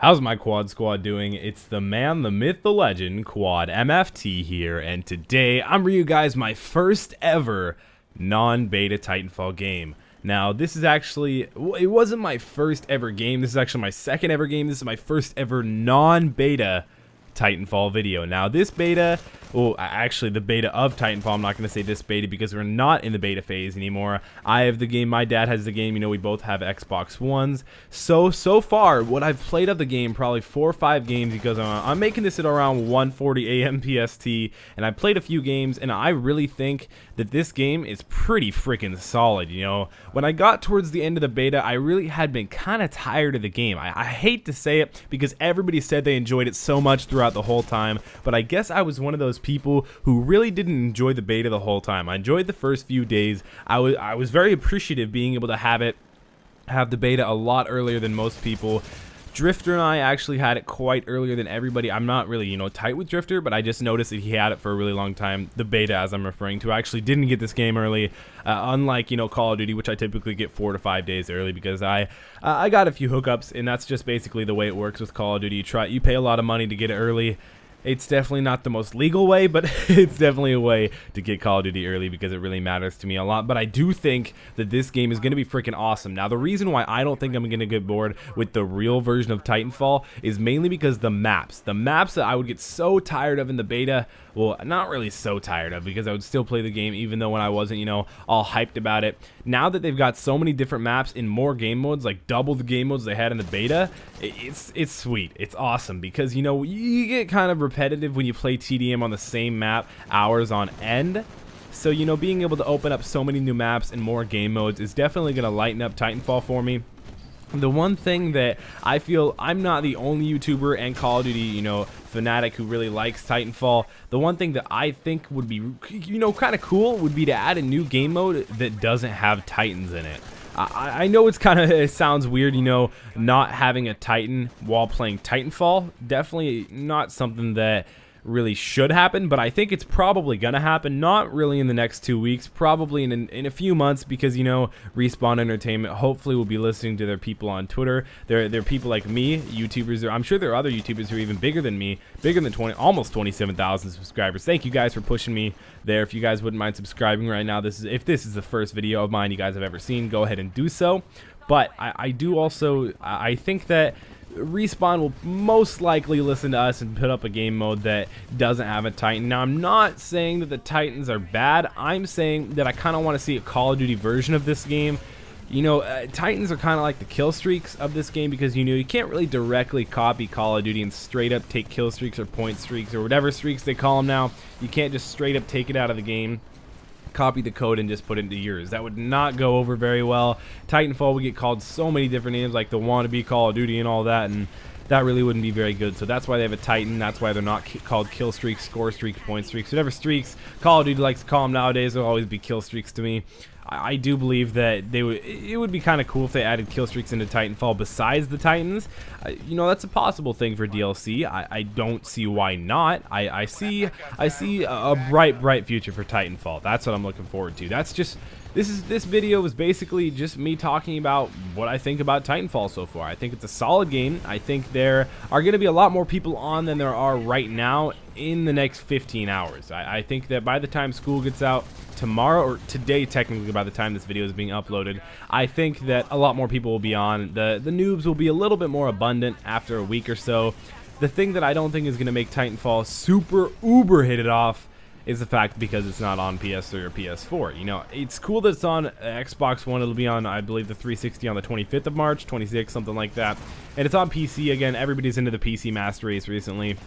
How's my quad squad doing? It's the man, the myth, the legend, Quad MFT here, and today I'm bringing you guys my first ever non-beta Titanfall game. Now, this is actually, it wasn't my first ever game, this is actually my second ever game, this is my first ever non-beta Titanfall video. Now, this beta, well, actually the beta of Titanfall, I'm not going to say this beta because we're not in the beta phase anymore. I have the game, my dad has the game, you know, we both have Xbox Ones. So far, what I've played of the game, probably 4 or 5 games, because I'm making this at around 1:40 a.m. PST, and I played a few games, and I really think that this game is pretty freaking solid, you know. When I got towards the end of the beta, I really had been kind of tired of the game. I hate to say it because everybody said they enjoyed it so much throughout the whole time, but I guess I was one of those people who really didn't enjoy the beta the whole time. I enjoyed the first few days. I was very appreciative being able to have the beta a lot earlier than most people. Drifter and I actually had it quite earlier than everybody. I'm not really, you know, tight with Drifter, but I just noticed that he had it for a really long time. The beta, as I'm referring to, I actually didn't get this game early, unlike, you know, Call of Duty, which I typically get 4 to 5 days early because I got a few hookups, and that's just basically the way it works with Call of Duty. You pay a lot of money to get it early. It's definitely not the most legal way, but it's definitely a way to get Call of Duty early because it really matters to me a lot. But I do think that this game is going to be freaking awesome. Now, the reason why I don't think I'm going to get bored with the real version of Titanfall is mainly because the maps that I would get so tired of in the beta, well, not really so tired of because I would still play the game even though when I wasn't, you know, all hyped about it. Now that they've got so many different maps in more game modes, like double the game modes they had in the beta, it's sweet. It's awesome because, you know, you get kind of repetitive when you play TDM on the same map hours on end. So, you know, being able to open up so many new maps and more game modes is definitely going to lighten up Titanfall for me. The one thing that I feel, I'm not the only YouTuber and Call of Duty, you know, fanatic who really likes Titanfall. The one thing that I think would be, you know, kind of cool would be to add a new game mode that doesn't have Titans in it. I know it sounds weird, you know, not having a Titan while playing Titanfall. Definitely not something that really should happen, but I think it's probably gonna happen. Not really in the next 2 weeks, probably in a few months, because, you know, Respawn Entertainment hopefully will be listening to their people on Twitter. They're people like me, YouTubers. I'm sure there are other YouTubers who are even bigger than me, bigger than almost 27,000 subscribers. Thank you guys for pushing me there. If you guys wouldn't mind subscribing right now, if this is the first video of mine you guys have ever seen, go ahead and do so. But I think that Respawn will most likely listen to us and put up a game mode that doesn't have a Titan. Now, I'm not saying that the Titans are bad. I'm saying that I kind of want to see a Call of Duty version of this game. You know, Titans are kind of like the kill streaks of this game because, you know, you can't really directly copy Call of Duty and straight up take kill streaks or point streaks or whatever streaks they call them now. You can't just straight up take it out of the game, copy the code, and just put it into yours. That would not go over very well. Titanfall would get called so many different names, like the wannabe Call of Duty and all that, and that really wouldn't be very good. So that's why they have a Titan. That's why they're not called kill streaks, score streaks, point streaks, whatever streaks Call of Duty likes to call them nowadays. They'll always be kill streaks to me. I do believe that it would be kind of cool if they added kill streaks into Titanfall besides the Titans. You know, that's a possible thing for DLC. I don't see why not. I see a bright future for Titanfall. That's what I'm looking forward to. That's just this video was basically just me talking about what I think about Titanfall so far. I think it's a solid game. I think there are going to be a lot more people on than there are right now in the next 15 hours. I think that by the time school gets out tomorrow, or today technically by the time this video is being uploaded, I think that a lot more people will be on. The noobs will be a little bit more abundant after a week or so. The thing that I don't think is going to make Titanfall super uber hit it off is the fact because it's not on PS3 or PS4. You know, it's cool that it's on Xbox One. It'll be on, I believe, the 360 on the 25th of March, 26th, something like that. And it's on PC again. Everybody's into the PC Master Race recently.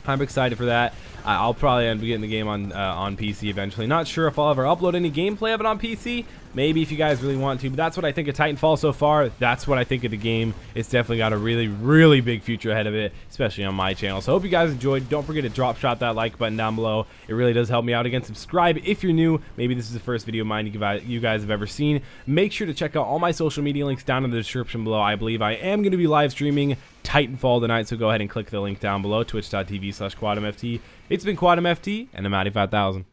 I'm excited for that. I'll probably end up getting the game on PC eventually. Not sure if I'll ever upload any gameplay of it on PC. Maybe if you guys really want to, but that's what I think of Titanfall so far. That's what I think of the game. It's definitely got a really big future ahead of it, especially on my channel. So I hope you guys enjoyed. Don't forget to shot that like button down below. It really does help me out. Again, subscribe if you're new. Maybe this is the first video of mine you guys have ever seen. Make sure to check out all my social media links down in the description below. I believe I am going to be live streaming Titanfall tonight, so go ahead and click the link down below, twitch.tv/QuadMFT. It's been QuadMFT, and I'm out 5000.